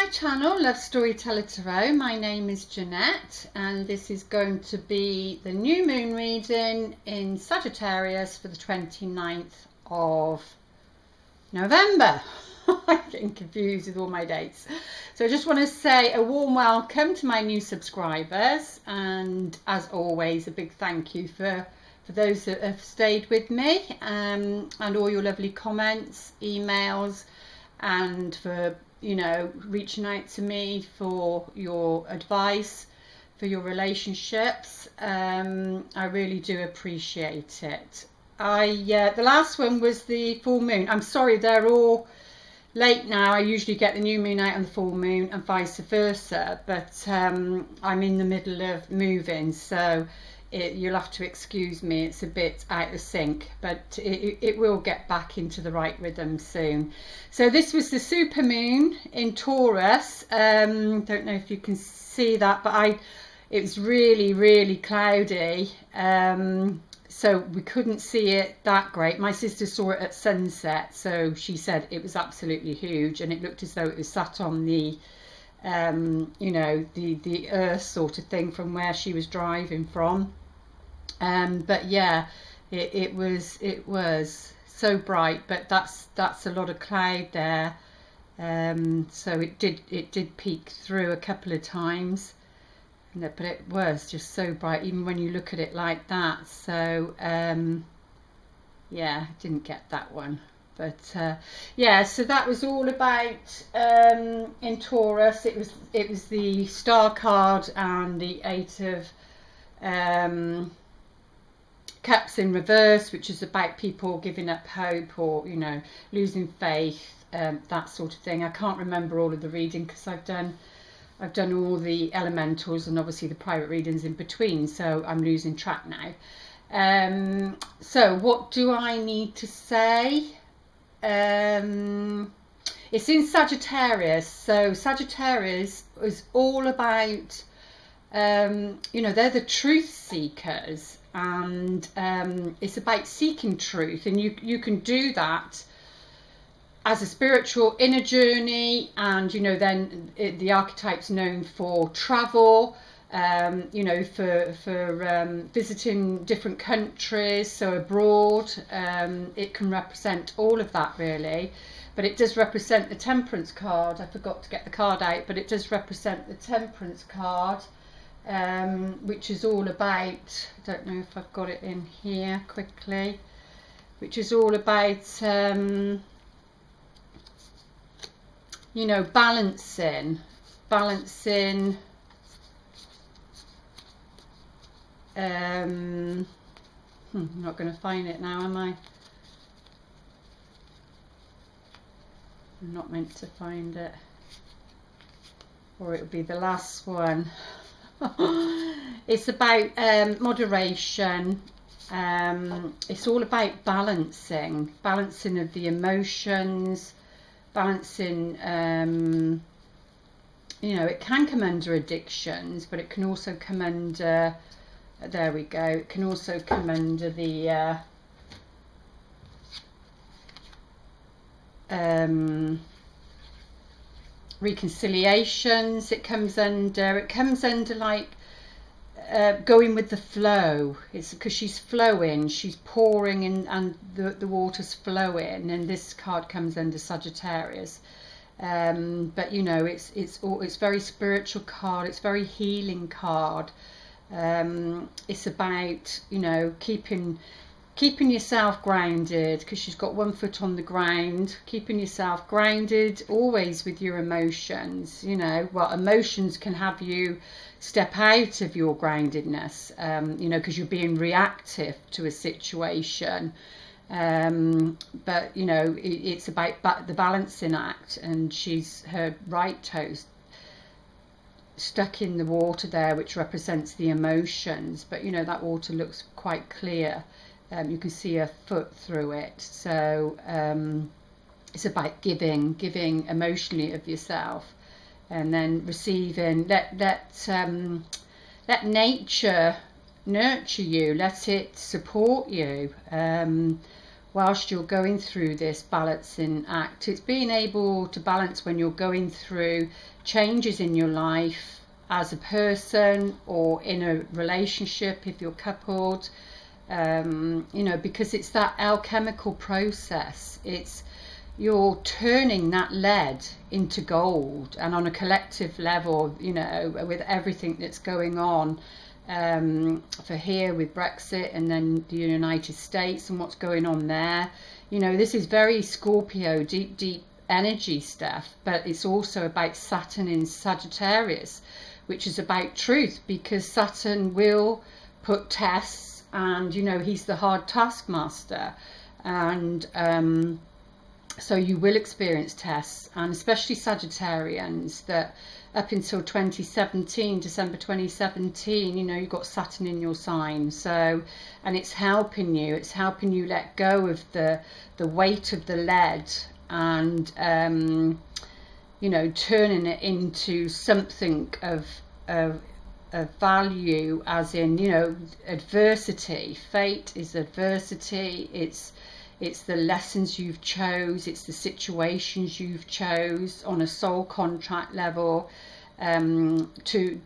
my channel, Love Storyteller Tarot. My name is Jeanette and this is going to be the new moon reading in Sagittarius for the 29th of November. I'm getting confused with all my dates. So I just want to say a warm welcome to my new subscribers, and as always a big thank you for those that have stayed with me, and all your lovely comments, emails, and for reaching out to me for your advice for your relationships. I really do appreciate it. The last one was the full moon. I'm sorry, they're all late now. I usually get the new moon out on the full moon and vice versa, but I'm in the middle of moving, so you'll have to excuse me, it's a bit out of sync, but it will get back into the right rhythm soon. So this was the super moon in Taurus. Don't know if you can see that, but it was really cloudy, so we couldn't see it that great. My sister saw it at sunset, so she said it was absolutely huge, and it looked as though it was sat on the the earth sort of thing from where she was driving from. But yeah, it was so bright, but that's a lot of cloud there. So it did peek through a couple of times, but it was just so bright even when you look at it like that. So yeah, didn't get that one. But yeah, so that was all about in Taurus. It was the Star card and the Eight of Cups in reverse, which is about people giving up hope or losing faith, that sort of thing. I can't remember all of the reading because I've done all the elementals and obviously the private readings in between, so I'm losing track now. So what do I need to say? It's in Sagittarius, so Sagittarius is all about they're the truth seekers, and it's about seeking truth, and you can do that as a spiritual inner journey, and then the archetype's known for travel, for visiting different countries, so abroad. It can represent all of that really, but it does represent the Temperance card. I forgot to get the card out, but it does represent the Temperance card, which is all about, I don't know if I've got it in here quickly, which is all about balancing. I'm not going to find it now, am I? I'm not meant to find it, or it would be the last one. It's about moderation. It's all about balancing of the emotions, balancing. It can come under addictions, but it can also come under, there we go, it can also come under the reconciliations. It comes under like going with the flow. It's because she's flowing, she's pouring in, and the water's flowing, and this card comes under Sagittarius. But it's very spiritual card, it's very healing card. It's about keeping yourself grounded, because she's got one foot on the ground, keeping yourself grounded always with your emotions. Emotions can have you step out of your groundedness, because you're being reactive to a situation. But it's about the balancing act, and her right toe's stuck in the water there, which represents the emotions, but that water looks quite clear. You can see her foot through it, so it's about giving emotionally of yourself, and then receiving. Let nature nurture you, let it support you. whilst you're going through this balancing act. It's being able to balance when you're going through changes in your life as a person or in a relationship if you're coupled, you know, because it's that alchemical process. It's you're turning that lead into gold, and on a collective level, you know, with everything that's going on for here with Brexit and then the United States and what's going on there, you know, this is very Scorpio, deep energy stuff, but it's also about Saturn in Sagittarius, which is about truth, because Saturn will put tests, and you know, he's the hard taskmaster, and so you will experience tests, and especially Sagittarians that up until 2017, December 2017, you know, you've got Saturn in your sign. So, and it's helping you let go of the weight of the lead, and you know, turning it into something of value, as in, you know, adversity. Fate is adversity. It's the lessons you've chose, it's the situations you've chose on a soul contract level, to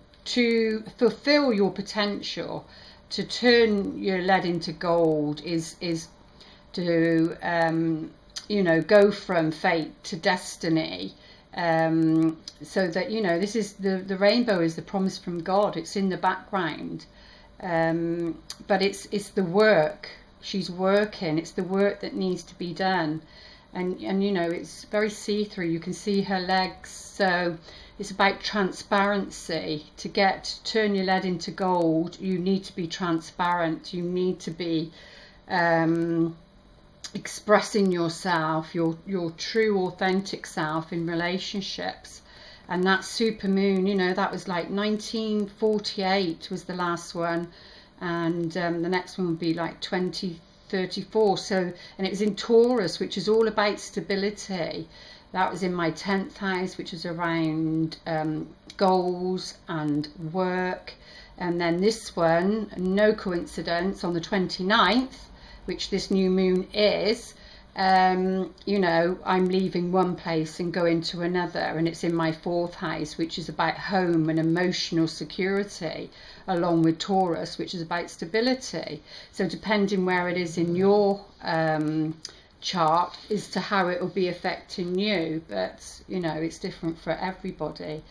fulfill your potential, to turn your lead into gold is to you know, go from fate to destiny, so that, you know, this is the rainbow is the promise from God. It's in the background, but it's the work. She's working. It's the work that needs to be done, and you know, it's very see-through. You can see her legs. So it's about transparency. To turn your lead into gold, you need to be transparent. You need to be expressing yourself, your true authentic self in relationships. And that super moon, you know, that was like 1948 was the last one, and the next one would be like 2034. So, and it was in Taurus, which is all about stability. That was in my 10th house, which was around goals and work. And then this one, no coincidence, on the 29th, which this new moon is, you know, I'm leaving one place and going to another, and it's in my 4th house, which is about home and emotional security, along with Taurus, which is about stability. So depending where it is in your chart as to how it will be affecting you, but you know, it's different for everybody.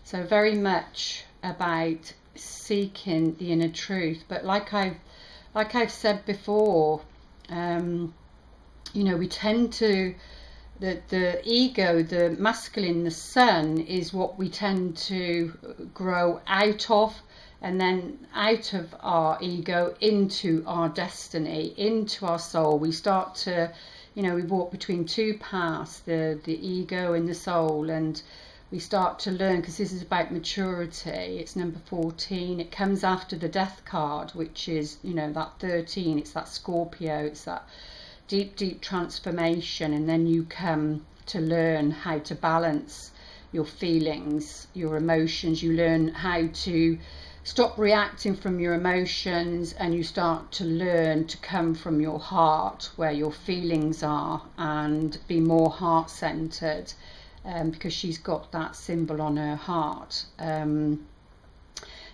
So very much about seeking the inner truth. But like I've said before, you know, we tend to, the ego, the masculine, the sun is what we tend to grow out of, and then out of our ego into our destiny, into our soul. We start to, you know, we walk between two paths, the ego and the soul, and we start to learn, because this is about maturity. It's number 14. It comes after the death card, which is, you know, that 13. It's that Scorpio. It's that deep transformation. And then you come to learn how to balance your feelings, your emotions. You learn how to stop reacting from your emotions, and you start to learn to come from your heart, where your feelings are, and be more heart-centered. Because she's got that symbol on her heart.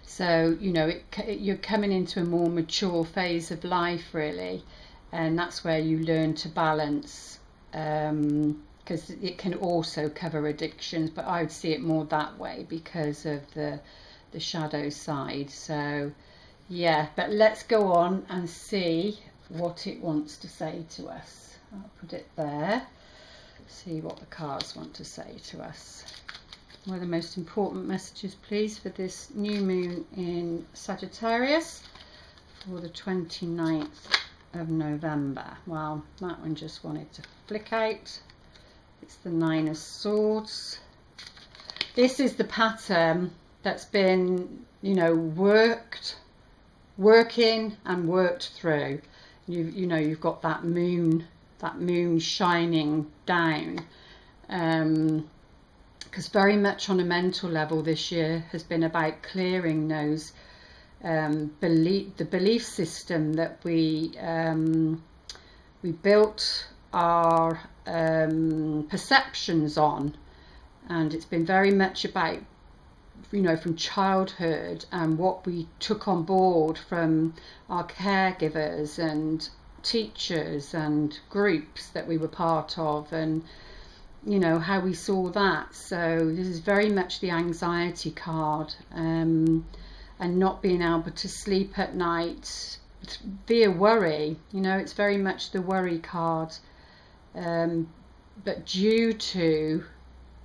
So, you know, you're coming into a more mature phase of life, really, and that's where you learn to balance, because it can also cover addictions, but I would see it more that way because of the shadow side. So yeah, but let's go on and see what it wants to say to us. I'll put it there. See what the cards want to say to us. What are the most important messages, please, for this new moon in Sagittarius for the 29th of November? Well, that one just wanted to flick out. It's the 9 of Swords. This is the pattern that's been, you know, working and worked through. You know, you've got that moon shining down, because very much on a mental level this year has been about clearing those the belief system that we we built our perceptions on, and it's been very much about, you know, from childhood and what we took on board from our caregivers and teachers and groups that we were part of, and you know how we saw that. So this is very much the anxiety card, and not being able to sleep at night via worry. You know, it's very much the worry card, but due to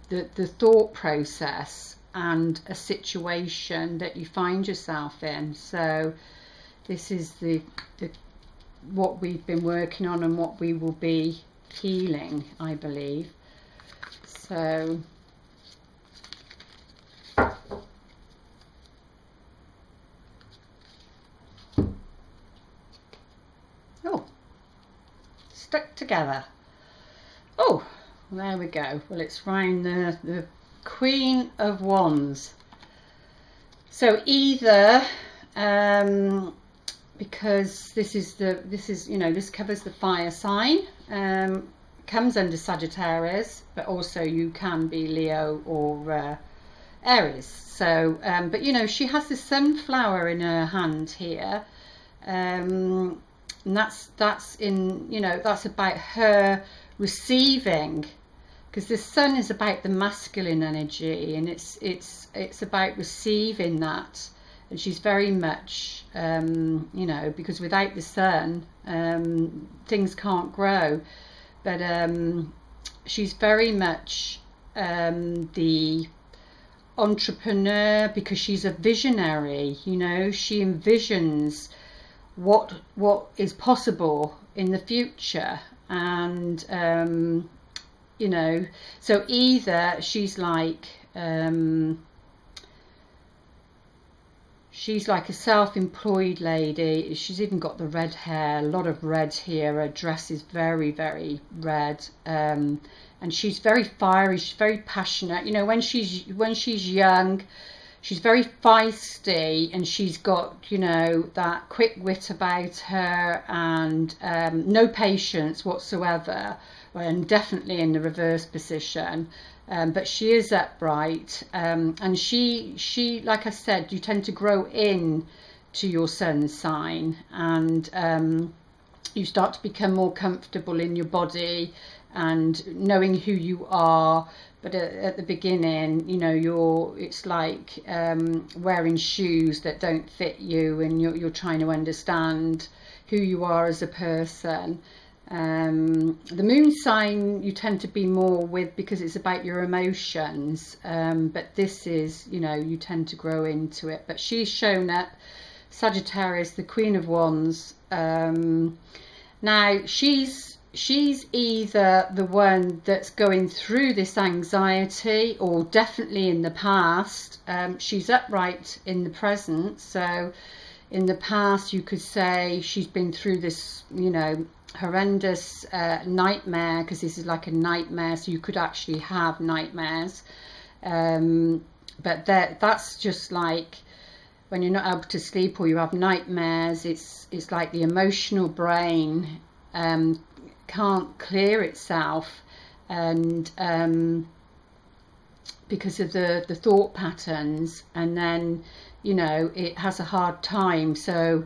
the thought process and a situation that you find yourself in. So this is the what we've been working on and what we will be healing, I believe. So oh, stuck together. Oh, there we go. Well, it's round the Queen of Wands. So either because this is you know, this covers the fire sign, comes under Sagittarius, but also you can be Leo or Aries. So but you know, she has the sunflower in her hand here, and that's in, you know, that's about her receiving, because the sun is about the masculine energy, and it's about receiving that. And she's very much you know, because without the sun things can't grow, but she's very much the entrepreneur, because she's a visionary. You know, she envisions what is possible in the future, and you know, so either she's like a self-employed lady. She's even got the red hair, a lot of red here. Her dress is very, very red, and she's very fiery. She's very passionate. You know, when she's young, she's very feisty, and she's got, you know, that quick wit about her, and no patience whatsoever, and definitely in the reverse position. But she is upright, and she, like I said, you tend to grow in to your sun sign, and you start to become more comfortable in your body and knowing who you are. But at the beginning, you know, it's like wearing shoes that don't fit you, and you're trying to understand who you are as a person. The moon sign you tend to be more with, because it's about your emotions, but this is, you know, you tend to grow into it. But she's shown up, Sagittarius, the Queen of Wands. Now she's either the one that's going through this anxiety, or definitely in the past. She's upright in the present, so in the past you could say she's been through this, you know, horrendous nightmare, because this is like a nightmare, so you could actually have nightmares, but that's just like when you're not able to sleep or you have nightmares. It's like the emotional brain can't clear itself, and because of the thought patterns, and then, you know, it has a hard time, so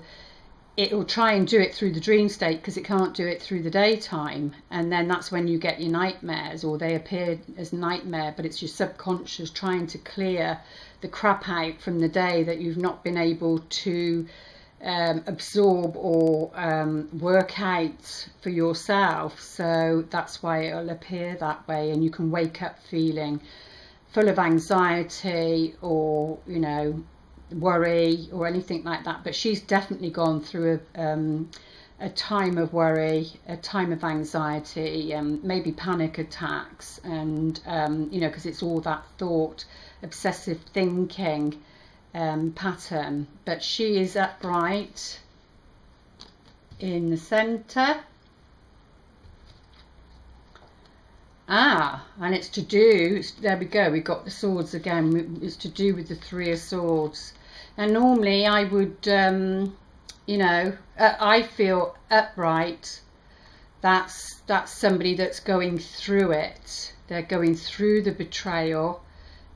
it will try and do it through the dream state, because it can't do it through the daytime, and then that's when you get your nightmares, or they appear as nightmare, but it's your subconscious trying to clear the crap out from the day that you've not been able to absorb or work out for yourself. So that's why it'll appear that way, and you can wake up feeling full of anxiety, or, you know, worry or anything like that. But she's definitely gone through a time of worry, a time of anxiety, maybe panic attacks, and you know, because it's all that thought, obsessive thinking pattern. But she is upright in the center. And it's to do, there we go, we got the swords again. It's to do with the Three of Swords. And normally I would, you know, I feel upright, that's somebody that's going through it. They're going through the betrayal.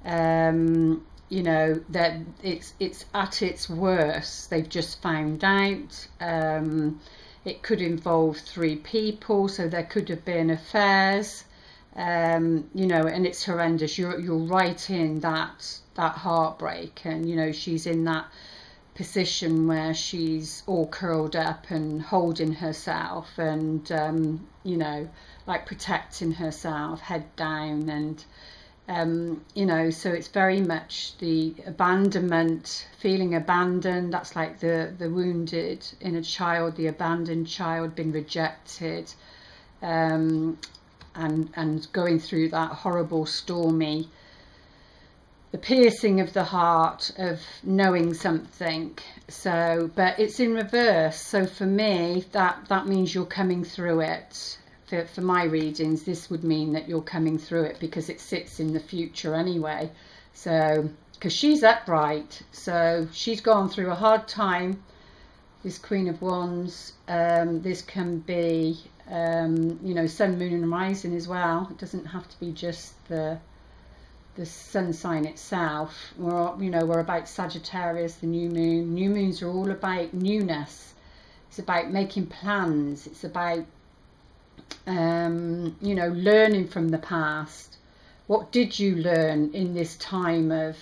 You know, that it's at its worst. They've just found out. It could involve 3 people, so there could have been affairs. You know, and it's horrendous. You're right in that heartbreak, and you know, she's in that position where she's all curled up and holding herself, and you know, like protecting herself, head down, and you know, so it's very much the abandonment, feeling abandoned. That's like the wounded inner child, the abandoned child, been rejected, and going through that horrible, stormy, the piercing of the heart of knowing something. So, but it's in reverse. So for me, that means you're coming through it. For my readings, this would mean that you're coming through it, because it sits in the future anyway. So, because she's upright, so she's gone through a hard time. This Queen of Wands, this can be, you know, sun, moon and rising as well. It doesn't have to be just the sun sign itself. We're about Sagittarius, the new moon. New moons are all about newness. It's about making plans. It's about you know, learning from the past. What did you learn in this time of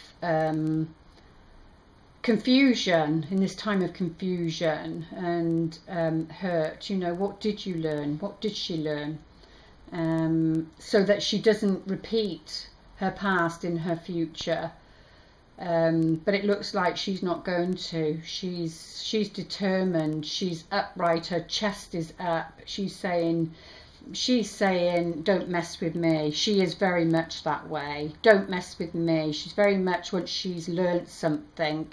confusion, and hurt? You know, what did you learn? What did she learn? So that she doesn't repeat her past in her future. But it looks like she's not going to. She's determined. She's upright. Her chest is up. She's saying, don't mess with me. She is very much that way. Don't mess with me. She's very much, once she's learnt something,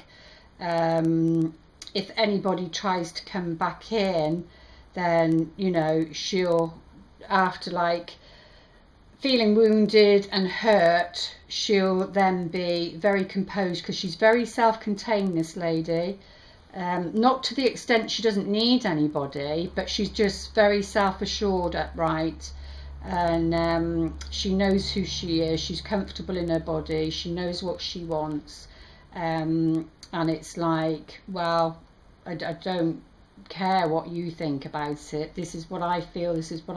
if anybody tries to come back in, then, you know, she'll, after like feeling wounded and hurt, she'll then be very composed, because she's very self-contained, this lady. Not to the extent she doesn't need anybody, but she's just very self-assured, upright, and she knows who she is. She's comfortable in her body. She knows what she wants, and it's like, well, I don't care what you think about it. This is what I feel. This is what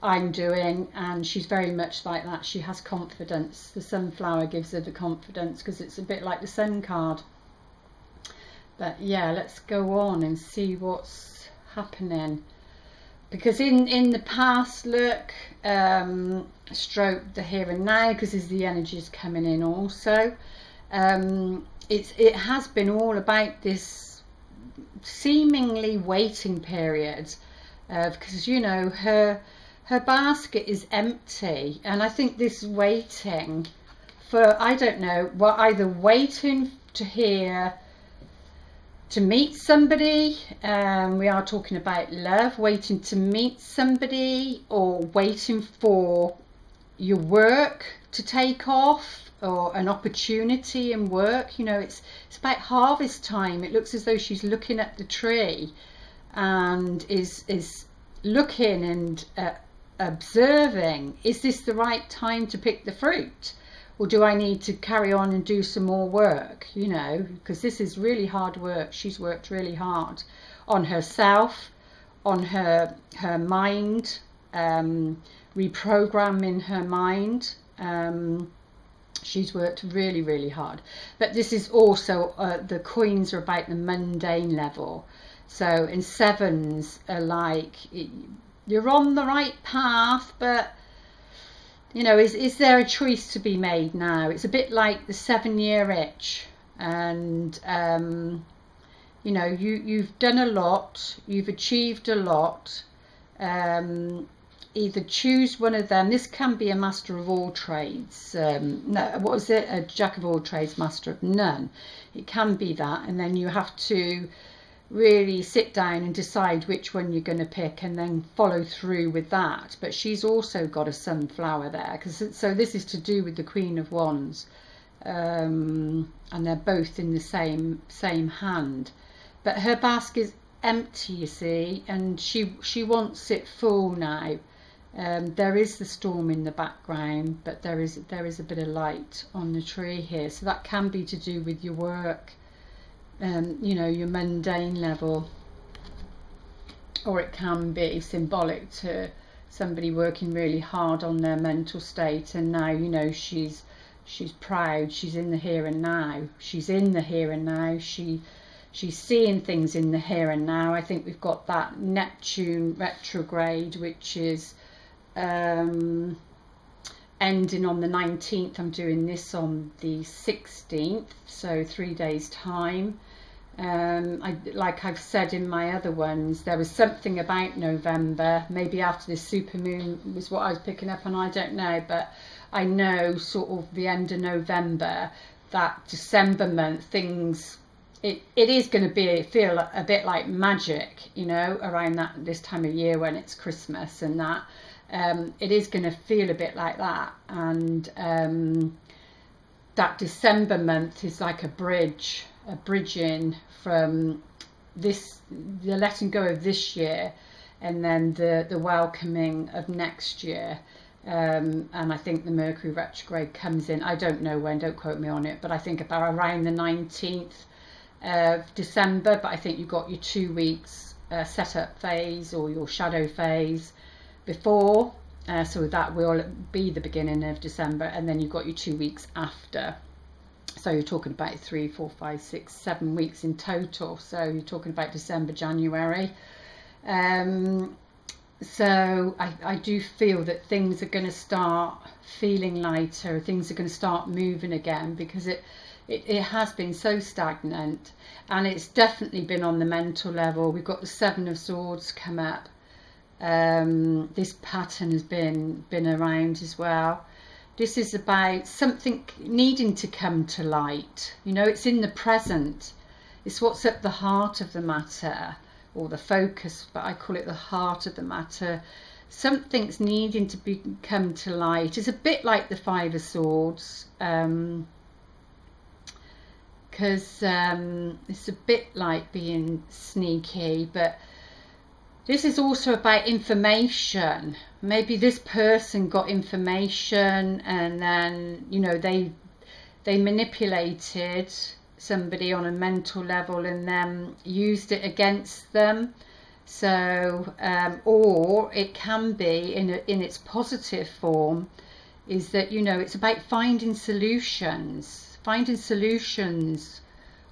I'm doing. And she's very much like that. She has confidence. The sunflower gives her the confidence, because it's a bit like the sun card. But yeah, let's go on and see what's happening. Because in the past, look, stroke the here and now, because as the energy is coming in also, it has been all about this seemingly waiting period, because you know, her basket is empty, and I think this waiting for, I don't know, well, either waiting to hear, to meet somebody, we are talking about love, waiting to meet somebody, or waiting for your work to take off, or an opportunity in work. You know, it's about harvest time. It looks as though she's looking at the tree and is looking and observing, is this the right time to pick the fruit? Or do I need to carry on and do some more work, you know, because this is really hard work. She's worked really hard on herself, on her mind, reprogramming her mind. She's worked really, really hard. But this is also, the coins are about the mundane level. So, and sevens are like, you're on the right path, but you know, is there a choice to be made now? It's a bit like the 7-year itch, and you know, you've done a lot, you've achieved a lot. Either choose one of them. This can be a master of all trades. No, what was it? A jack of all trades, master of none. It can be that, and then you have to really sit down and decide which one you're going to pick, and then follow through with that. But she's also got a sunflower there, because so this is to do with the Queen of Wands, and they're both in the same hand. But her basket empty, you see, and she wants it full now. There is the storm in the background, but there is a bit of light on the tree here, so that can be to do with your work, you know, your mundane level, or it can be symbolic to somebody working really hard on their mental state, and now, you know, she's proud, she's in the here and now, she's in the here and now, she's seeing things in the here and now. I think we've got that Neptune retrograde, which is ending on the 19th. I'm doing this on the 16th, so 3 days time. Like I've said in my other ones, there was something about November, maybe after this supermoon was what I was picking up on, I don't know, but I know sort of the end of November, that December month, things, it is going to feel a bit like magic, you know, around this time of year when it's Christmas and that. It is going to feel a bit like that, and that December month is like a bridging from this, the letting go of this year, and then the welcoming of next year. And I think the Mercury retrograde comes in, I don't know when, don't quote me on it, but I think about around the 19th of December. But I think you've got your 2 weeks setup phase or your shadow phase before, so that will be the beginning of December, and then you've got your 2 weeks after. So you're talking about 3, 4, 5, 6, 7 weeks in total. So you're talking about December, January. So I do feel that things are going to start feeling lighter, things are going to start moving again, because it has been so stagnant, and it's definitely been on the mental level. We've got the Seven of Swords come up. This pattern has been around as well. This is about something needing to come to light. You know, it's in the present. It's what's at the heart of the matter, or the focus, but I call it the heart of the matter. Something's needing to come to light. It's a bit like the Five of Swords, because it's a bit like being sneaky, but this is also about information. Maybe this person got information, and then, you know, they manipulated somebody on a mental level and then used it against them. So or it can be in its positive form, is that, you know, it's about finding solutions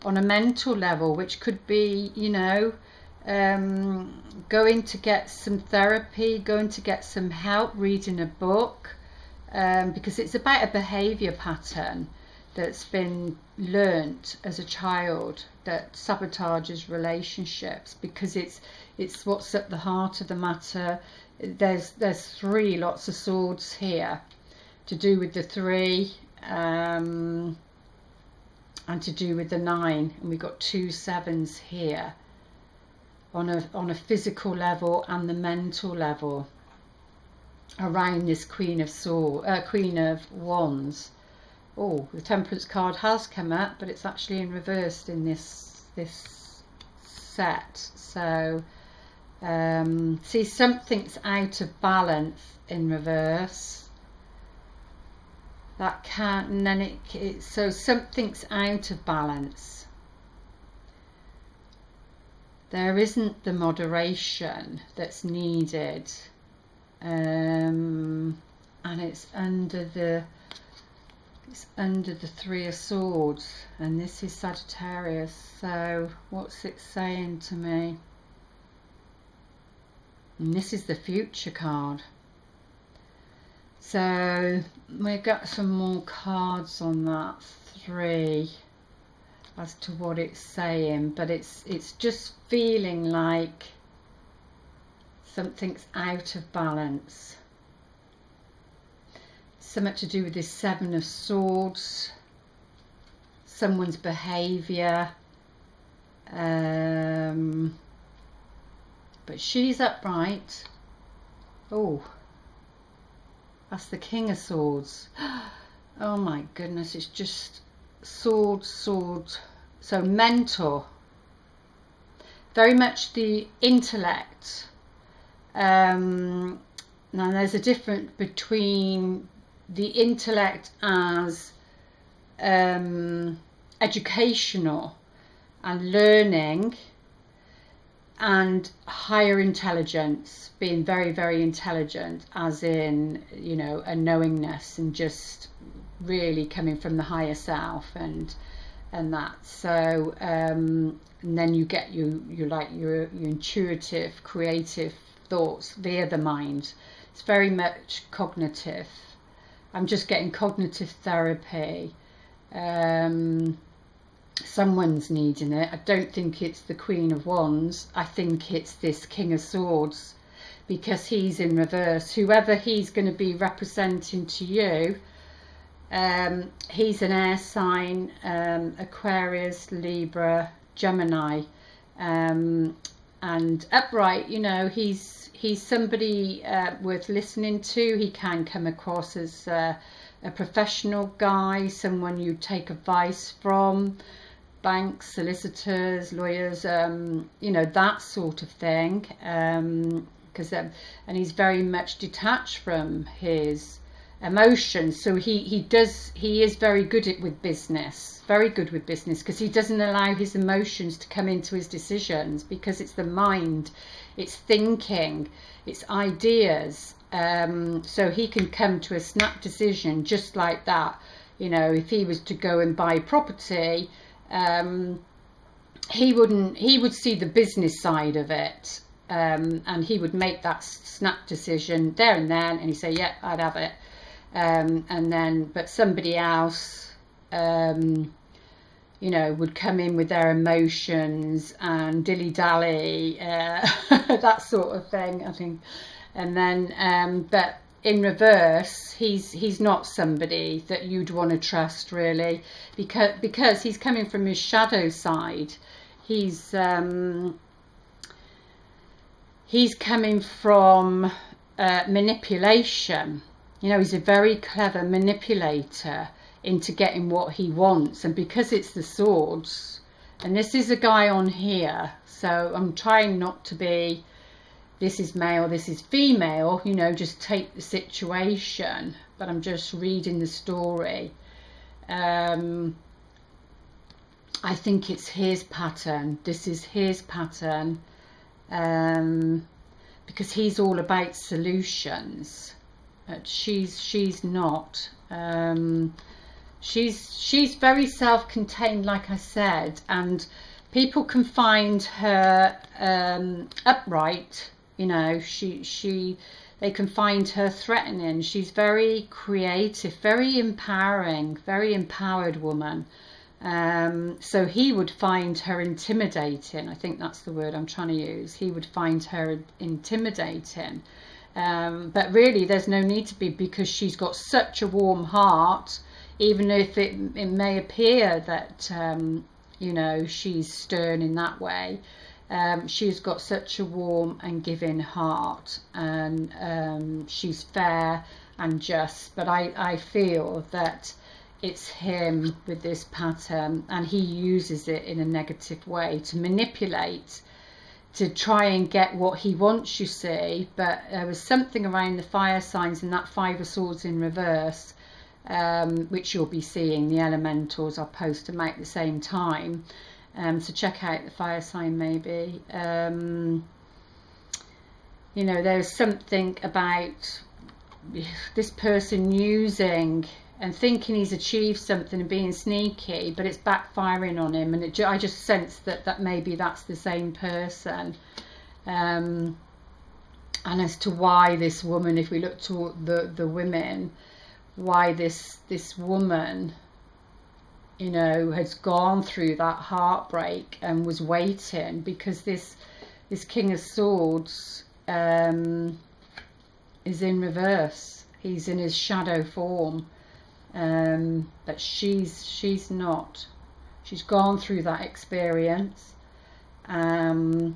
on a mental level, which could be, you know, going to get some therapy, going to get some help, reading a book, because it's about a behavior pattern that's been learnt as a child that sabotages relationships, because it's what's at the heart of the matter. There's 3 lots of swords here, to do with the 3, and to do with the 9, and we've got 2 sevens here on a physical level and the mental level around this Queen of Wands. Oh, the Temperance card has come up, but it's actually in reverse in this set. So see, something's out of balance in reverse. That can't, and then so something's out of balance. There isn't the moderation that's needed, and it's under the 3 of Swords, and this is Sagittarius. So what's it saying to me? And this is the Future card. So we've got some more cards on that 3 as to what it's saying, but it's just feeling like something's out of balance. Something to do with this 7 of Swords, someone's behaviour, but she's upright. Oh, that's the King of Swords. Oh my goodness, it's just swords. So mental. very much the intellect. Now there's a difference between the intellect as educational and learning, and higher intelligence, being very, very intelligent, as in, you know, a knowingness and just really coming from the higher self and that. So and then you get your intuitive, creative thoughts via the mind. It's very much cognitive. I'm just getting cognitive therapy. Someone's needing it. I don't think it's the Queen of Wands. I think it's this King of Swords, because he's in reverse. Whoever he's going to be representing to you, he's an air sign, Aquarius, Libra, Gemini, and upright. You know, he's somebody worth listening to. He can come across as a professional guy, someone you take advice from, banks, solicitors, lawyers, you know, that sort of thing. And he's very much detached from his emotions, so he is very good with business, because he doesn't allow his emotions to come into his decisions, because it's the mind, it's thinking, it's ideas. So he can come to a snap decision just like that. You know, if he was to go and buy property, he would see the business side of it, and he would make that snap decision there and then, and he'd say, yeah, I'd have it. And then, but somebody else, you know, would come in with their emotions and dilly-dally, that sort of thing, I think. And then, but in reverse, he's not somebody that you'd want to trust, really, because he's coming from his shadow side. He's coming from manipulation. You know, he's a very clever manipulator into getting what he wants. And because it's the swords, and this is a guy on here, so I'm trying not to be, this is male, this is female, you know, just take the situation, but I'm just reading the story. I think it's his pattern. This is his pattern, because he's all about solutions. She's not. She's very self-contained, like I said, and people can find her upright. You know, they can find her threatening. She's very creative, very empowering, very empowered woman. So he would find her intimidating. I think that's the word I'm trying to use. He would find her intimidating. But really there's no need to be, because she's got such a warm heart, even if it may appear that you know, she's stern in that way. She's got such a warm and giving heart, and she's fair and just. But I feel that it's him with this pattern, and he uses it in a negative way to manipulate, to try and get what he wants, you see. But there was something around the fire signs and that Five of Swords in reverse, which you'll be seeing. The elementals I'll post them out at the same time, so check out the fire sign maybe. You know, there's something about this person using and thinking he's achieved something and being sneaky, but it's backfiring on him. And I just sense that maybe that's the same person. And as to why this woman, if we look to the women, why this woman, you know, has gone through that heartbreak and was waiting, because this King of Swords is in reverse. He's in his shadow form. But she's not. She's gone through that experience, and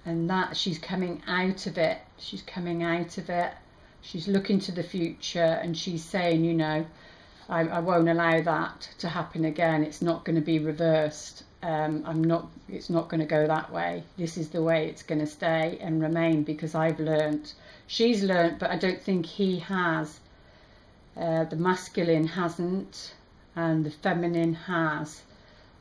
that she's coming out of it. She's coming out of it. She's looking to the future, and she's saying, you know, I won't allow that to happen again. It's not going to be reversed. it's not going to go that way. This is the way it's going to stay and remain, because I've learnt, she's learnt, but I don't think he has. The masculine hasn't, and the feminine has.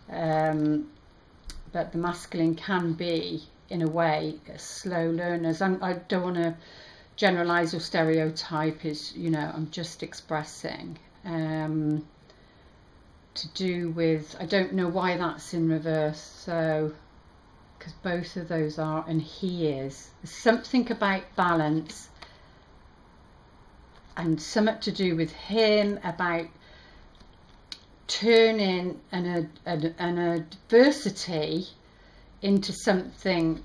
But the masculine can be, in a way, slow learners. I don't want to generalize or stereotype, is, you know, I'm just expressing. To do with, I don't know why that's in reverse, so, because both of those are, and he is. There's something about balance, and something to do with him about turning an adversity into something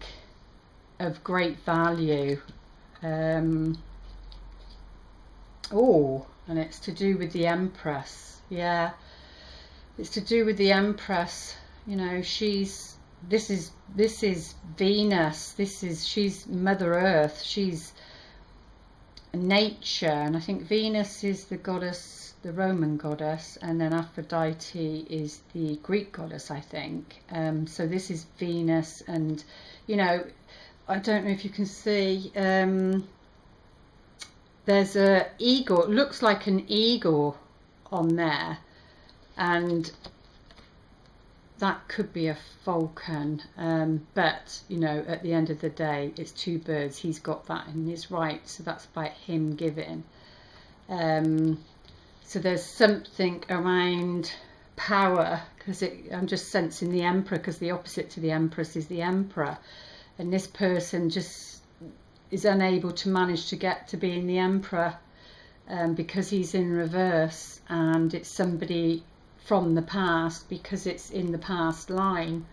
of great value. Oh, and it's to do with the Empress. Yeah, it's to do with the Empress. You know, this is Venus. She's Mother Earth. She's nature, and I think Venus is the goddess, the Roman goddess, and then Aphrodite is the Greek goddess, I think. So this is Venus, and, you know, I don't know if you can see, there's a eagle, it looks like an eagle on there, and that could be a falcon, but, you know, at the end of the day, it's two birds. He's got that in his right, so that's about him giving. So there's something around power, because I'm just sensing the Emperor, because the opposite to the Empress is the Emperor, and this person just is unable to manage to get to being the Emperor, because he's in reverse, and it's somebody from the past, because it's in the past line,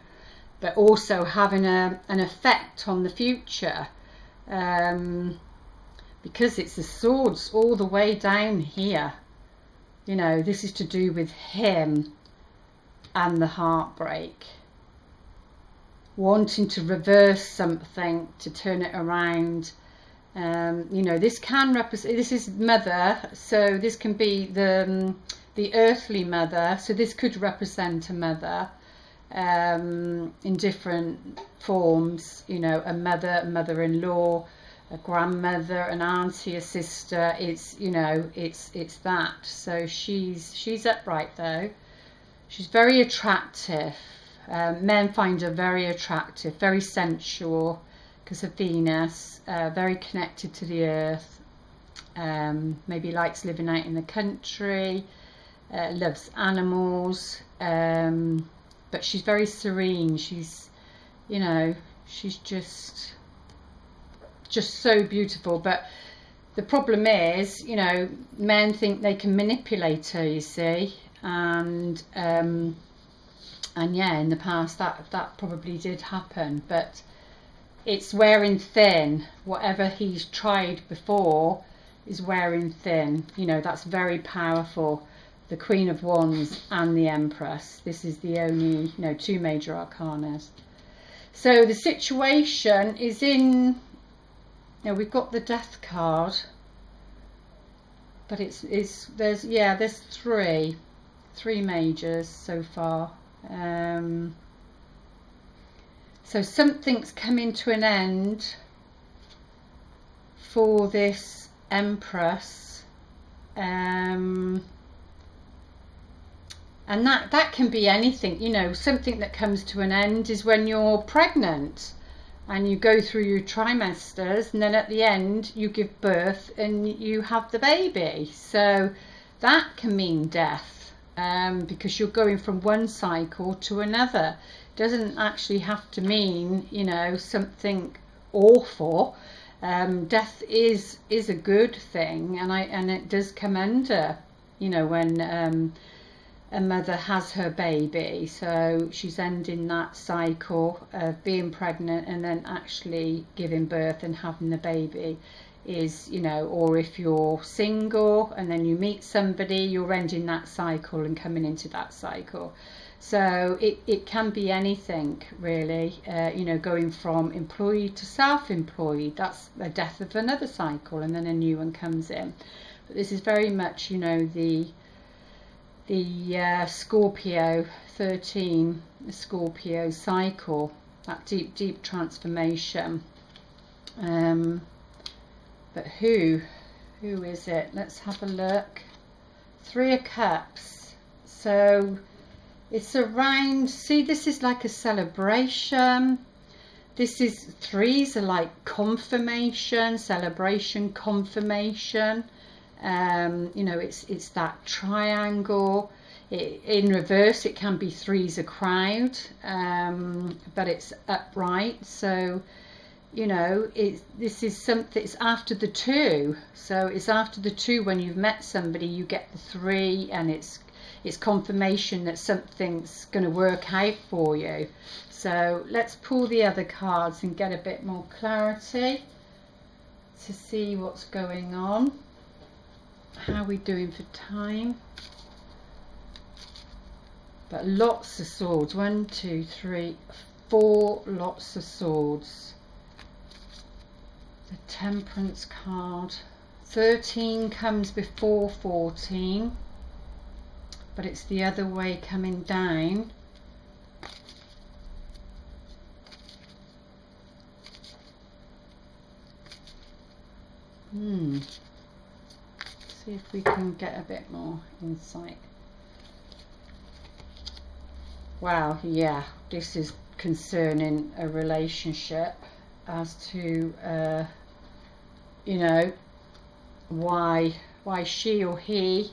but also having an effect on the future, because it's the swords all the way down here. You know, this is to do with him and the heartbreak, wanting to reverse something, to turn it around. You know, this can represent, this is mother, so this can be the earthly mother, so this could represent a mother in different forms, you know, a mother, a mother-in-law, a grandmother, an auntie, a sister. It's, you know, it's that. So she's upright though. She's very attractive. Men find her very attractive, very sensual, because of Venus, very connected to the earth, maybe likes living out in the country, loves animals, but she's very serene. She's, you know, she's just so beautiful. But the problem is, you know, men think they can manipulate her, you see, and yeah, in the past that probably did happen, but it's wearing thin. Whatever he's tried before is wearing thin. You know, that's very powerful. The Queen of Wands and the Empress. This is the only, you know, two major arcanas. So the situation is in, you know, we've got the Death card, but there's three majors so far. So something's coming to an end for this Empress, and that can be anything. You know, something that comes to an end is when you're pregnant and you go through your trimesters, and then at the end you give birth and you have the baby. So that can mean death, because you're going from one cycle to another. It doesn't actually have to mean, you know, something awful. Death is a good thing, and it does come under, you know, when a mother has her baby. So she's ending that cycle of being pregnant and then actually giving birth and having the baby is, you know, or if you're single and then you meet somebody, you're ending that cycle and coming into that cycle. So it can be anything really, you know, going from employed to self-employed. That's the death of another cycle, and then a new one comes in. But this is very much, you know, the the Scorpio 13, the Scorpio cycle, that deep transformation. But who is it? Let's have a look. 3 of Cups. So it's around, see, this is like a celebration. This is, 3s are like confirmation, celebration, confirmation. You know, it's that triangle. In reverse, it can be 3's a crowd, but it's upright. So, you know, this is something, it's after the 2. So it's after the 2, when you've met somebody, you get the 3, and it's confirmation that something's going to work out for you. So let's pull the other cards and get a bit more clarity to see what's going on. How are we doing for time? But lots of swords. 1, 2, 3, 4 lots of swords. The Temperance card. 13 comes before 14, but it's the other way coming down. See if we can get a bit more insight. Wow, yeah, this is concerning a relationship, as to you know, why she or he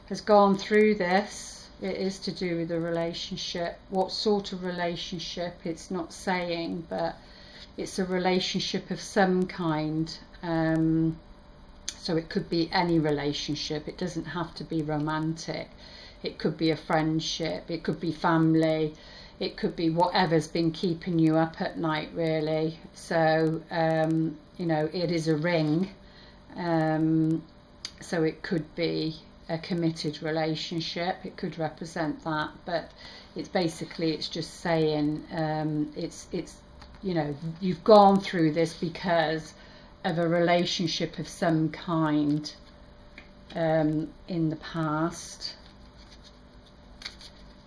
has gone through this. It is to do with the relationship. What sort of relationship, it's not saying, but it's a relationship of some kind. So it could be any relationship. It doesn't have to be romantic. It could be a friendship. It could be family. It could be whatever's been keeping you up at night, really. So, you know, it is a ring. So it could be a committed relationship. It could represent that. But it's basically, it's just saying, it's you know, you've gone through this because of a relationship of some kind in the past,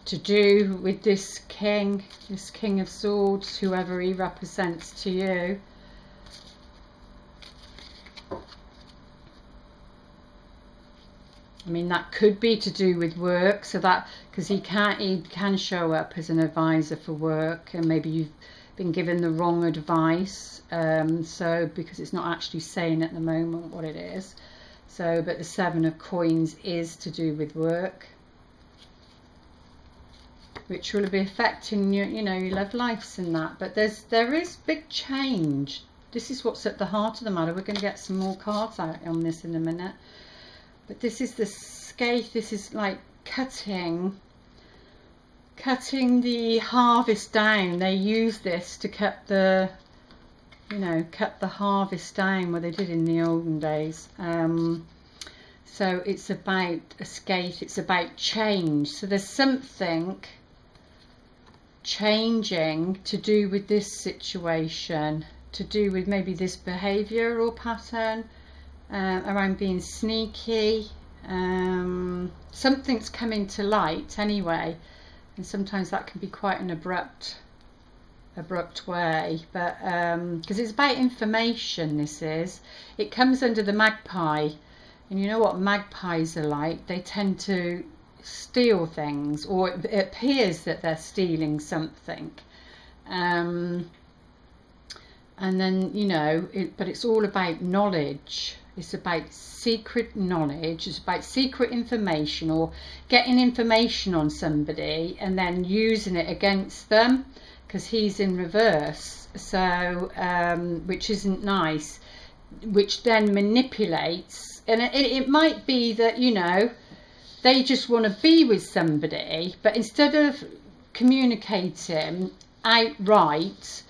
to do with this King of Swords, whoever he represents to you. I mean, that could be to do with work, so that, because he can show up as an advisor for work, and maybe you've been given the wrong advice, so because it's not actually saying at the moment what it is. So, but the 7 of Coins is to do with work, which will be affecting your, you know, your love lives and that. But there is big change. This is what's at the heart of the matter. We're going to get some more cards out on this in a minute. But this is the scathe. This is like cutting the harvest down. They use this to cut the, you know, cut the harvest down, what they did in the olden days. So it's about a scathe. It's about change. So there's something changing to do with this situation, to do with maybe this behaviour or pattern, around being sneaky. Something's coming to light anyway, and sometimes that can be quite an abrupt way, but because it's about information. It comes under the magpie, and you know what magpies are like. They tend to steal things, or it appears that they're stealing something, and then, you know, but it's all about knowledge. It's about secret knowledge. It's about secret information, or getting information on somebody and then using it against them, because he's in reverse. So which isn't nice, which then manipulates. And it might be that, you know, they just want to be with somebody, but instead of communicating outright,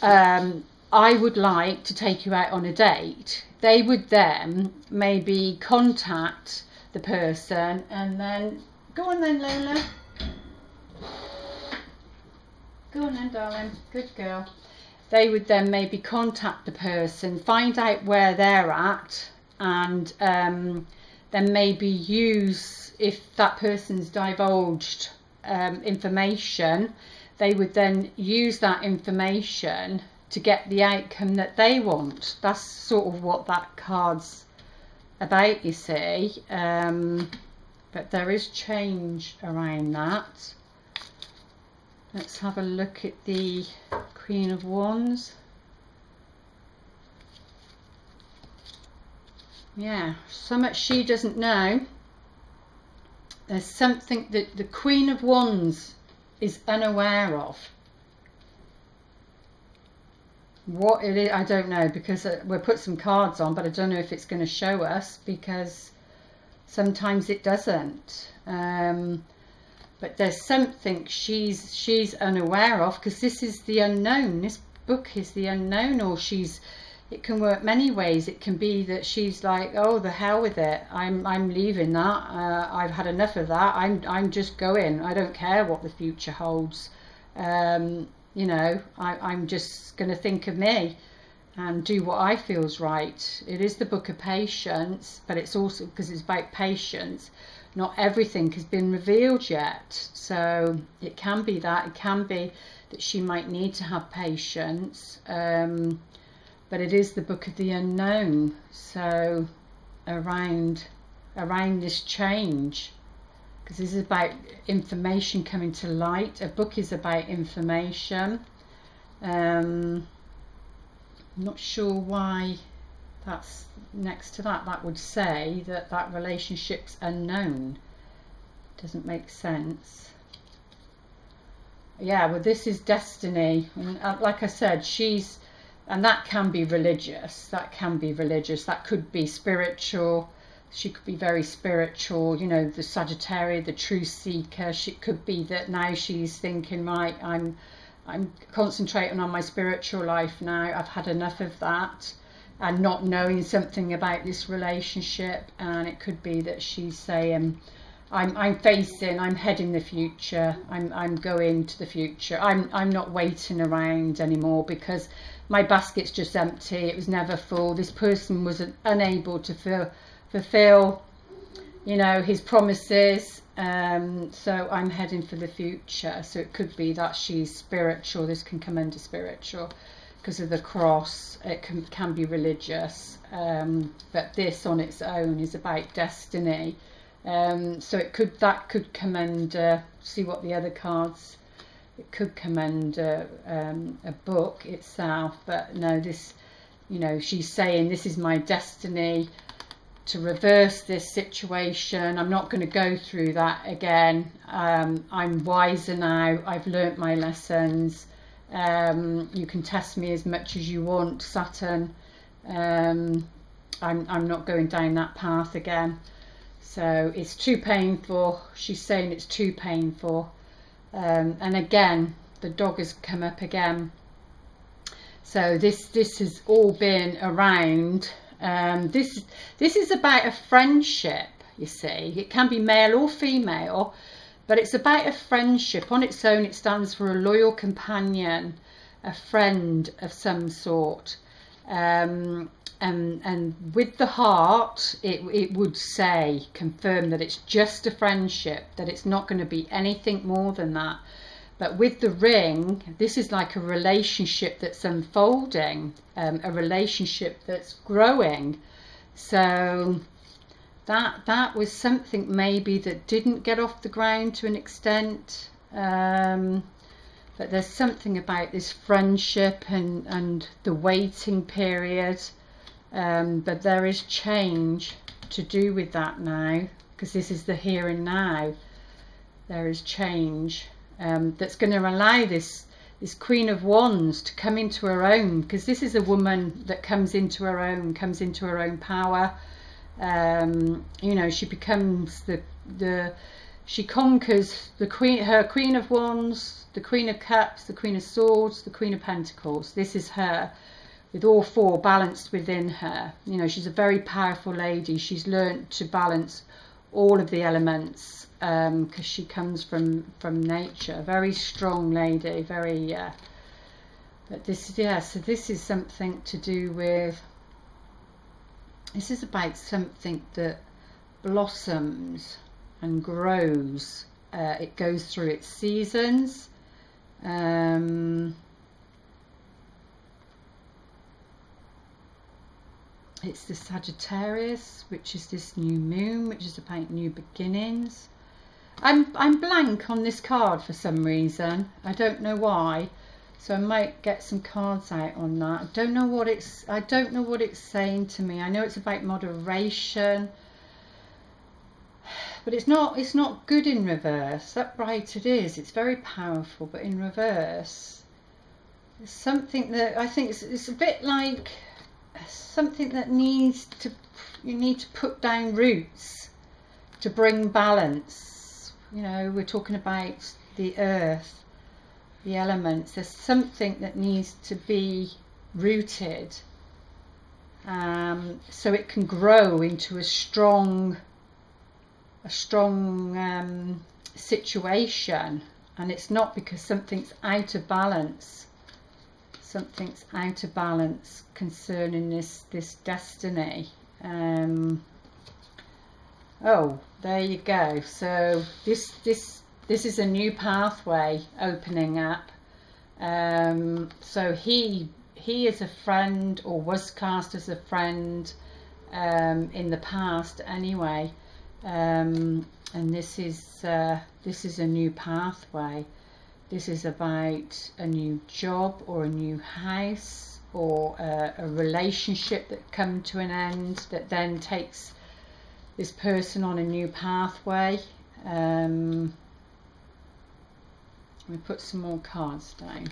I would like to take you out on a date, they would then maybe contact the person, and then, go on then, Lola. Go on then, darling. Good girl. They would then maybe contact the person, find out where they're at, and then then maybe use, if that person's divulged information, they would then use that information to get the outcome that they want. That's sort of what that card's about, you see. But there is change around that. Let's have a look at the Queen of Wands. Yeah, so much she doesn't know. There's something that the Queen of Wands is unaware of. What it is, I don't know, because we'll put some cards on, but I don't know if it's going to show us, because sometimes it doesn't. But there's something she's unaware of, because this is the unknown. This book is the unknown, or it can work many ways. It can be that she's like, oh, the hell with it. I'm leaving that. I've had enough of that. I'm just going. I don't care what the future holds. You know, I'm just going to think of me and do what I feel's right. It is the book of patience, but it's also, because it's about patience, not everything has been revealed yet. So it can be that. It can be that she might need to have patience. But it is the book of the unknown. So around this change, because this is about information coming to light. A book is about information. I'm not sure why that's next to that. That would say that that relationship's unknown. Doesn't make sense. Yeah, well, this is destiny. And like I said, and that can be religious. That can be religious. That could be spiritual. She could be very spiritual, you know, the Sagittarius, the truth seeker. It could be that now she's thinking, right, I'm concentrating on my spiritual life now. I've had enough of that, and not knowing something about this relationship. And it could be that she's saying, I'm heading the future. I'm going to the future. I'm not waiting around anymore, because my basket's just empty. It was never full. This person was unable to fulfill, you know, his promises. So I'm heading for the future. So it could be that she's spiritual. This can come under spiritual because of the cross. It can be religious, but this on its own is about destiny. So that could come under, see what the other cards, it could come under a book itself. But no, this, you know, she's saying this is my destiny to reverse this situation. I'm not going to go through that again. I'm wiser now. I've learnt my lessons. You can test me as much as you want, Saturn. I'm not going down that path again. So it's too painful. She's saying it's too painful. And again, the dog has come up again. So this has all been around. This is about a friendship, you see. It can be male or female, but it's about a friendship. On its own, it stands for a loyal companion, a friend of some sort. And with the heart, it would say, confirm that it's just a friendship, that it's not going to be anything more than that. But with the ring, this is like a relationship that's unfolding, a relationship that's growing. So that was something maybe that didn't get off the ground to an extent. But there's something about this friendship and the waiting period. But there is change to do with that now, because this is the here and now. There is change that's going to allow this Queen of Wands to come into her own, because this is a woman that comes into her own power. You know, she becomes she conquers her Queen of Wands, the Queen of Cups, the Queen of Swords, the Queen of Pentacles. This is her, with all four balanced within her. You know, she's a very powerful lady. She's learnt to balance all of the elements, because she comes from nature. A very strong lady, very but this, yeah, so this is something to do with, this is about something that blossoms and grows. It goes through its seasons. It's the Sagittarius, which is this new moon, which is about new beginnings. I'm blank on this card for some reason. I don't know why. So I might get some cards out on that. I don't know what it's saying to me. I know it's about moderation, but it's not good in reverse. Upright it is. It's very powerful, but in reverse, it's something that I think it's a bit like something that you need to put down roots to bring balance. You know, we're talking about the earth, the elements. There's something that needs to be rooted, so it can grow into a strong situation. And it's not because something's out of balance. Something's out of balance concerning this destiny. Oh, there you go. So this is a new pathway opening up. So he is a friend, or was cast as a friend in the past anyway. And this is a new pathway. This is about a new job or a new house, or a relationship that come to an end that then takes this person on a new pathway. Let me put some more cards down.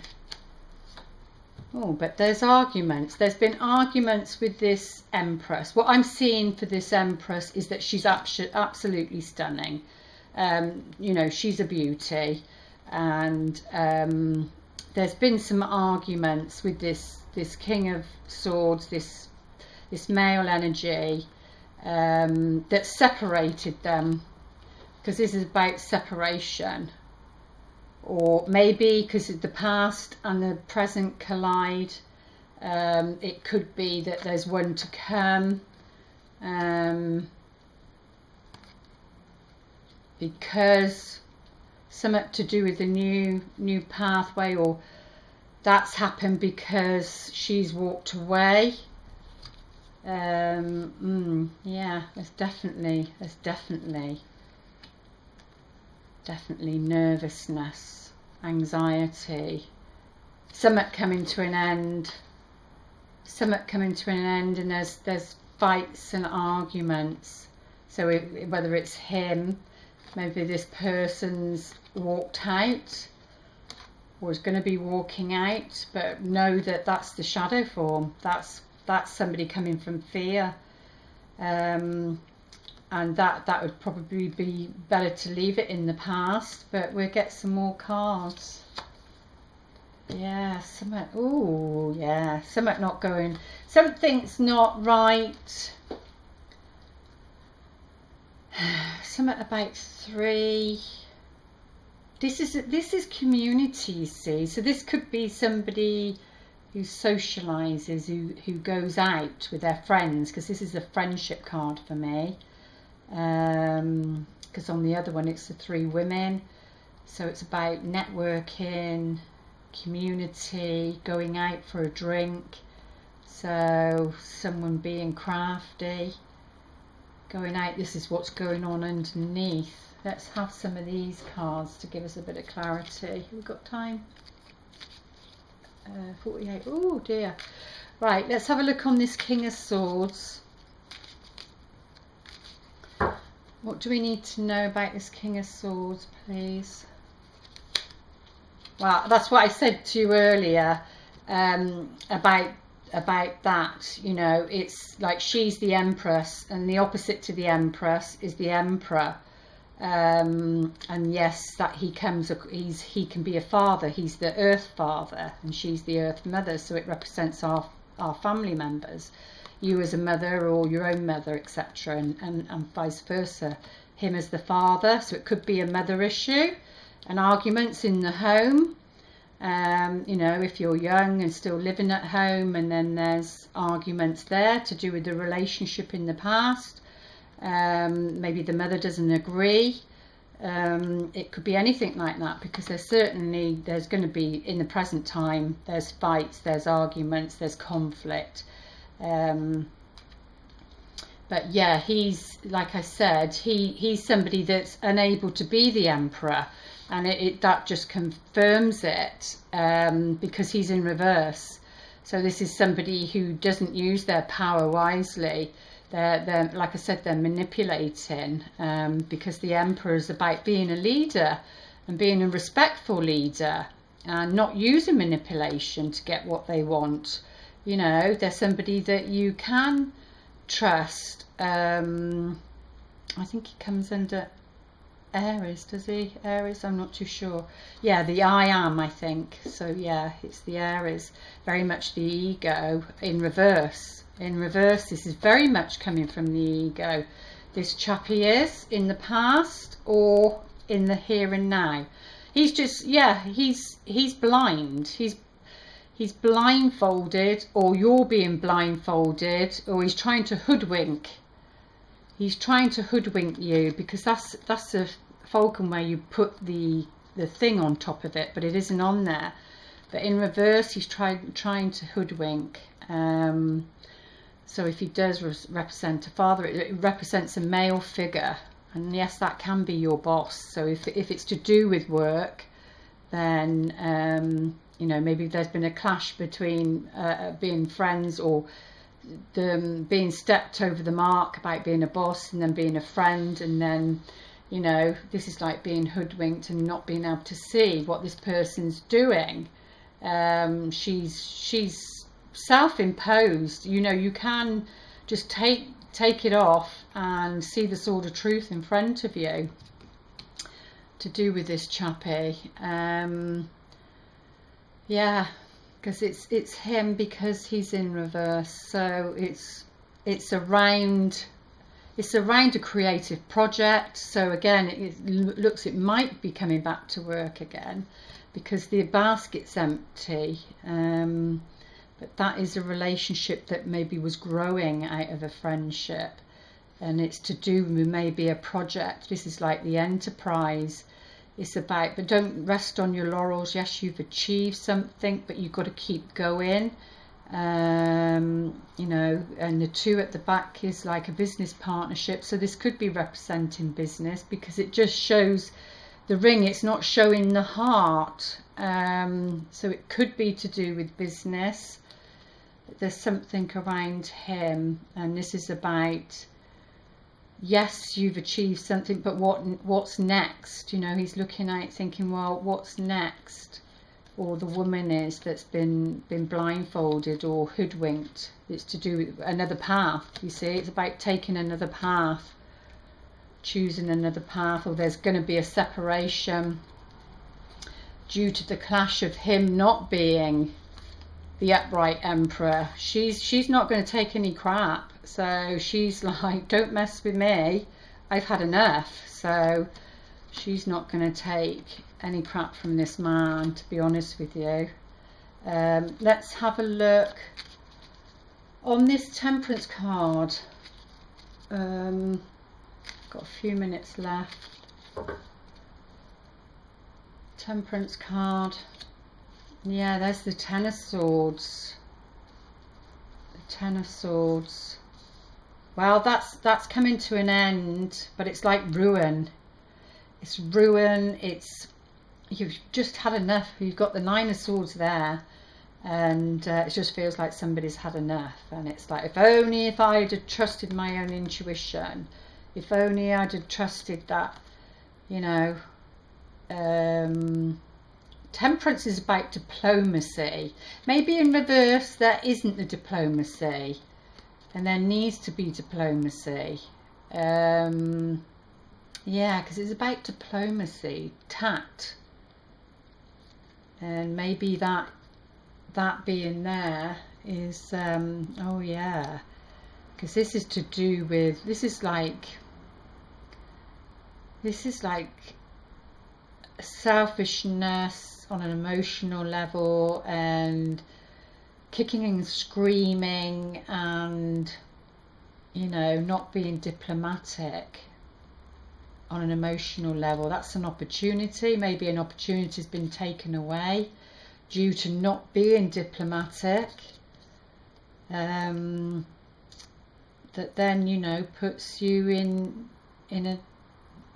Oh, but there's arguments. There's been arguments with this Empress. What I'm seeing for this Empress is that she's absolutely stunning. You know, she's a beauty. And there's been some arguments with this King of Swords, this male energy, that separated them, because this is about separation. Or maybe because the past and the present collide. It could be that there's one to come, because something to do with the new pathway, or that's happened because she's walked away. Yeah, there's definitely nervousness, anxiety, something coming to an end, and there's fights and arguments. So whether it's him, maybe this person's walked out or is going to be walking out, but know that that's the shadow form. That's somebody coming from fear, and that would probably be better to leave it in the past. But we'll get some more cards. Yeah, something. Oh, yeah, something not going. Something's not right. Something about 3. This is community, you see. So this could be somebody who socializes, who goes out with their friends, because this is a friendship card for me. Because on the other one it's the 3 women. So it's about networking, community, going out for a drink. So someone being crafty, going out. This is what's going on underneath. Let's have some of these cards to give us a bit of clarity. We've got time. 48. Oh dear. Right, let's have a look on this King of Swords. What do we need to know about this King of Swords, please? Well, that's what I said to you earlier, about that. You know, it's like she's the Empress, and the opposite to the Empress is the Emperor. And yes, that he can be a father. He's the Earth Father, and she's the Earth Mother. So it represents our family members. You as a mother, or your own mother, etc., and vice versa. Him as the father. So it could be a mother issue, and arguments in the home. You know, if you're young and still living at home, and then there's arguments there to do with the relationship in the past. Maybe the mother doesn't agree. It could be anything like that, because there's going to be, in the present time, there's fights, there's arguments, there's conflict. But yeah, he's, like I said, he's somebody that's unable to be the emperor, and that just confirms it, because he's in reverse. So this is somebody who doesn't use their power wisely. They're like I said, they're manipulating, because the emperor is about being a leader and being a respectful leader, and not using manipulation to get what they want. You know, they're somebody that you can trust. I think he comes under Aries, does he? Aries, I'm not too sure. Yeah, the I am, I think. So yeah, it's the Aries, very much the ego in reverse. In reverse, this is very much coming from the ego. This chappy is in the past or in the here and now. He's just, yeah, he's blind. He's blindfolded, or you're being blindfolded, or he's trying to hoodwink. He's trying to hoodwink you, because that's a falcon where you put the thing on top of it, but it isn't on there. But in reverse, he's trying to hoodwink. So if he does represent a father, it represents a male figure, and yes, that can be your boss. So if it's to do with work, then you know, maybe there's been a clash between being friends, or them being stepped over the mark about being a boss and then being a friend, and then, you know, this is like being hoodwinked and not being able to see what this person's doing. She's self-imposed. You know, you can just take it off and see the sword of truth in front of you, to do with this chappy. Yeah, because it's him, because he's in reverse. So it's around a creative project. So again, it looks, it might be coming back to work again, because the basket's empty. But that is a relationship that maybe was growing out of a friendship, and it's to do with maybe a project. This is like the Enterprise. It's about, but don't rest on your laurels. Yes, you've achieved something, but you've got to keep going. You know, and the 2 at the back is like a business partnership. So this could be representing business, because it just shows the ring. It's not showing the heart. So it could be to do with business. There's something around him, and this is about, yes, you've achieved something, but what's next? You know, he's looking out thinking, well, what's next? Or the woman is, that's been blindfolded or hoodwinked. It's to do with another path. You see, it's about taking another path, choosing another path, or there's going to be a separation due to the clash of him not being the upright emperor. She's not going to take any crap. So she's like, don't mess with me, I've had enough. So she's not going to take any crap from this man, to be honest with you. Let's have a look on this Temperance card. Got a few minutes left. Temperance card. Yeah, there's the 10 of Swords. The 10 of Swords. Well, that's coming to an end, but it's like ruin. It's ruin. It's, you've just had enough. You've got the 9 of Swords there, and it just feels like somebody's had enough. And it's like, if I'd have trusted my own intuition, if only I'd have trusted that, you know. Temperance is about diplomacy. Maybe in reverse there isn't the diplomacy, and there needs to be diplomacy. Yeah, because it's about diplomacy, tact, and maybe that being there is oh yeah, because this is to do with, this is like selfishness on an emotional level, and kicking and screaming, and you know, not being diplomatic on an emotional level. That's an opportunity. Maybe an opportunity has been taken away due to not being diplomatic. That then, you know, puts you in a,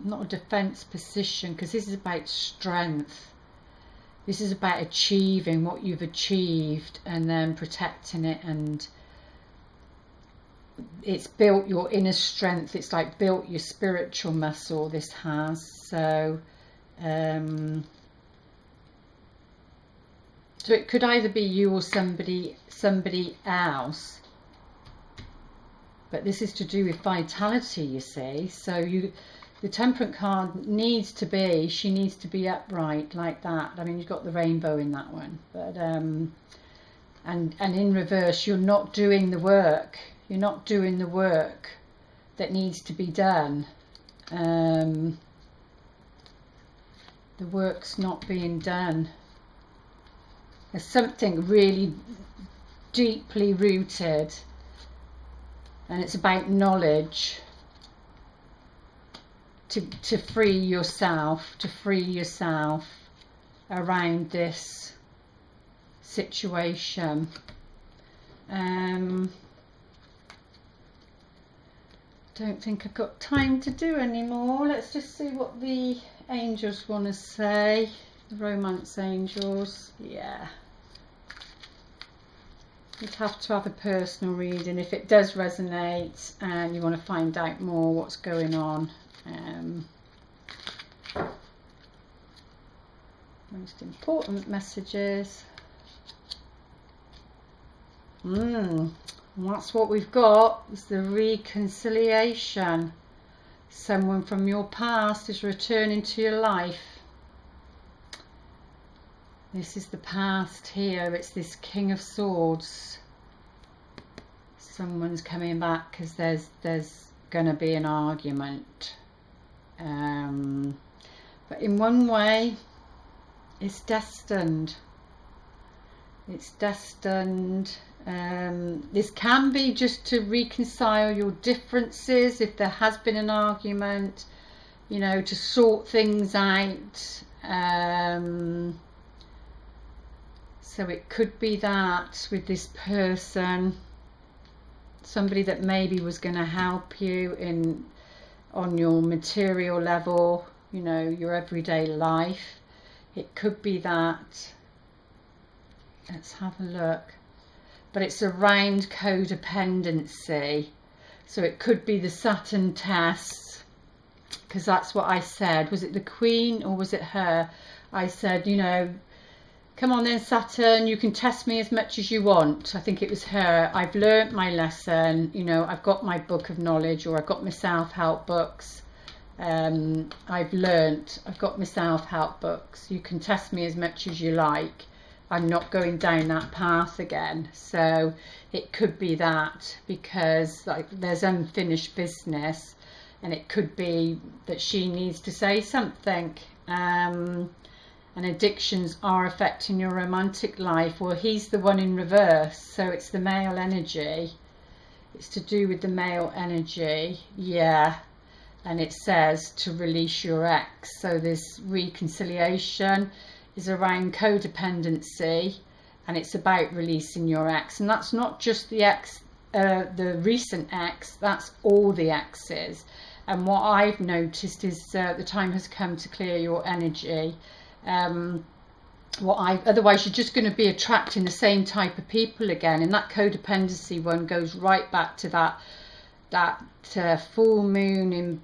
not a defense position, because this is about strength. This is about achieving what you've achieved and then protecting it, and it's built your inner strength. It's like built your spiritual muscle, this has. So so it could either be you or somebody else. But this is to do with vitality, you see. So the Temperance card needs to be, she needs to be upright like that. I mean, you've got the rainbow in that one. But and in reverse, you're not doing the work. You're not doing the work that needs to be done. The work's not being done. There's something really deeply rooted. And it's about knowledge, to free yourself around this situation. Don't think I've got time to do any more. Let's just see what the angels want to say. The romance angels, yeah. You'd have to have a personal reading if it does resonate and you want to find out more what's going on. Most important messages. That's what we've got, is the reconciliation. Someone from your past is returning to your life. This is the past here. It's this King of Swords. Someone's coming back because there's going to be an argument. But in one way, it's destined. It's destined. This can be just to reconcile your differences if there has been an argument, you know, to sort things out. So it could be that with this person, somebody that maybe was going to help you on your material level, you know, your everyday life. It could be that. Let's have a look. But it's around codependency. So it could be the Saturn test, because that's what I said. Was it the Queen or was it her? I said, you know, come on then, Saturn, you can test me as much as you want. I think it was her. I've learnt my lesson. You know, I've got my book of knowledge, or I've got my self-help books. I've got my self-help books. You can test me as much as you like. I'm not going down that path again. So it could be that, because like there's unfinished business, and it could be that she needs to say something. And addictions are affecting your romantic life. Well, he's the one in reverse, so it's the male energy. It's to do with the male energy, yeah. And it says to release your ex. So this reconciliation is around codependency, and it's about releasing your ex. And that's not just the ex, the recent ex, that's all the exes. And what I've noticed is the time has come to clear your energy. Otherwise you're just going to be attracting the same type of people again, and that codependency one goes right back to that full moon in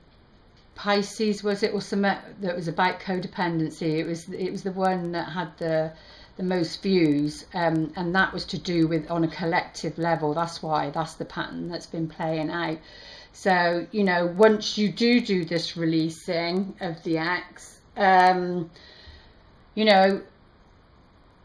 Pisces, was it, or something that was about codependency. It was the one that had the most views, and that was to do with on a collective level. That's the pattern that's been playing out. So, you know, once you do this releasing of the ex, you know,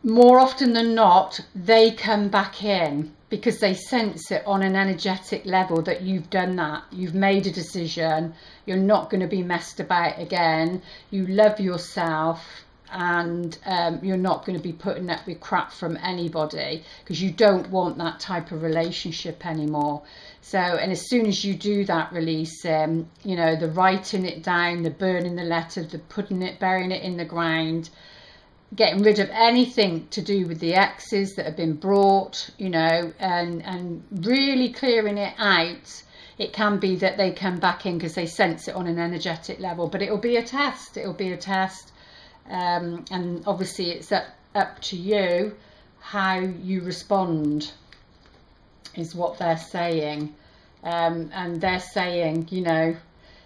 more often than not, they come back in because they sense it on an energetic level that you've done that. You've made a decision. You're not going to be messed about again. You love yourself. and you're not going to be putting up with crap from anybody, because you don't want that type of relationship anymore. So, and as soon as you do that release, you know, the writing it down, the burning the letter, the burying it in the ground, getting rid of anything to do with the exes that have been brought, you know, and really clearing it out. It can be that they come back in because they sense it on an energetic level, but it'll be a test. It'll be a test. And obviously it's up to you how you respond, is what they're saying. And they're saying, you know,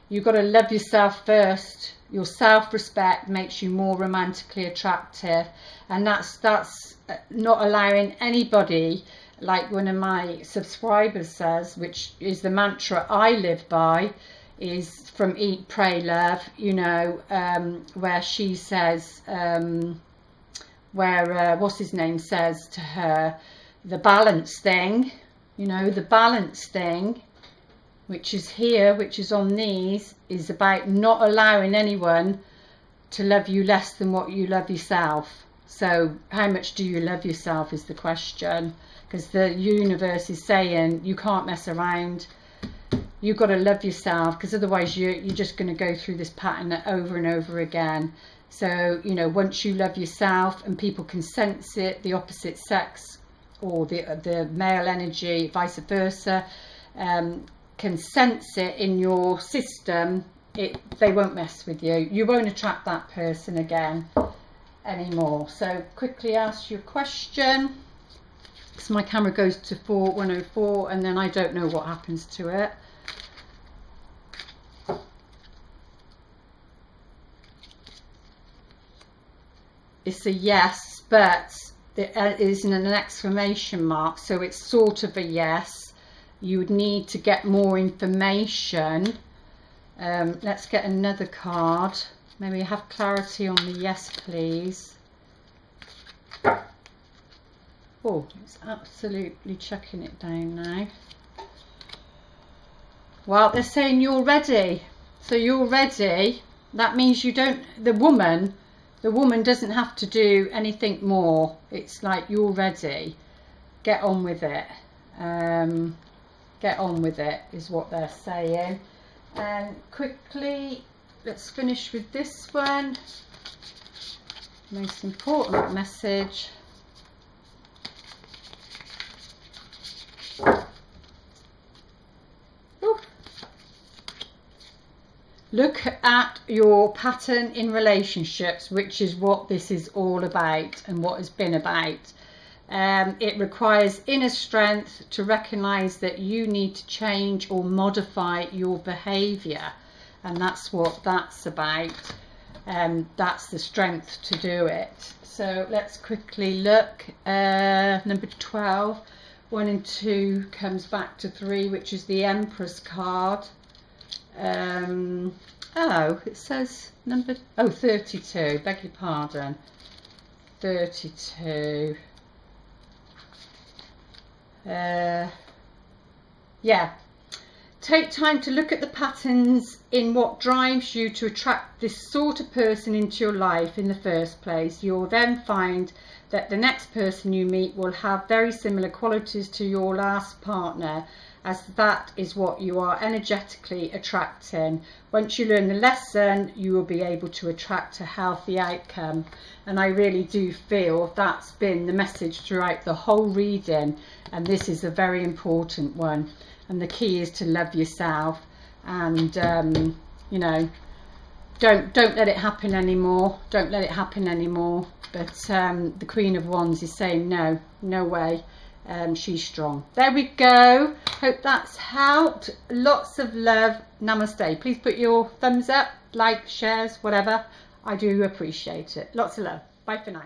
you've got to love yourself first. Your self-respect makes you more romantically attractive, and that's not allowing anybody, like one of my subscribers says, which is the mantra I live by, is from Eat, Pray, Love, you know, where she says, what's his name says to her, the balance thing, you know, the balance thing, which is here, which is on these, is about not allowing anyone to love you less than what you love yourself. So how much do you love yourself is the question, because the universe is saying you can't mess around. You've got to love yourself, because otherwise you're just going to go through this pattern over and over again. So, you know, once you love yourself, and people can sense it, the opposite sex or the male energy, vice versa, can sense it in your system, they won't mess with you. You won't attract that person again anymore. So quickly ask your question, because my camera goes to 104 and then I don't know what happens to it. It's a yes, but there isn't an exclamation mark, so it's sort of a yes. You would need to get more information. Let's get another card. Maybe have clarity on the yes, please. Oh, it's absolutely chucking it down now. Well, they're saying you're ready. So you're ready. That means you don't, the woman doesn't have to do anything more. It's like you're ready. Get on with it. Get on with it is what they're saying. And quickly, let's finish with this one. Most important message. Ooh. Look at your pattern in relationships, which is what this is all about and what has been about. It requires inner strength to recognize that you need to change or modify your behavior, and that's what that's about. That's the strength to do it. So let's quickly look. Number 12, 1 and 2 comes back to 3, which is the Empress card. Oh, it says number 32, beg your pardon, 32. Yeah, take time to look at the patterns in what drives you to attract this sort of person into your life in the first place. You'll then find that the next person you meet will have very similar qualities to your last partner, as that is what you are energetically attracting. Once you learn the lesson, you will be able to attract a healthy outcome. And I really do feel that's been the message throughout the whole reading, and this is a very important one. And the key is to love yourself, and you know, don't let it happen anymore. Don't let it happen anymore. But the Queen of Wands is saying no way. She's strong. There we go. Hope that's helped. Lots of love. Namaste. Please put your thumbs up, like, shares, whatever. I do appreciate it. Lots of love. Bye for now.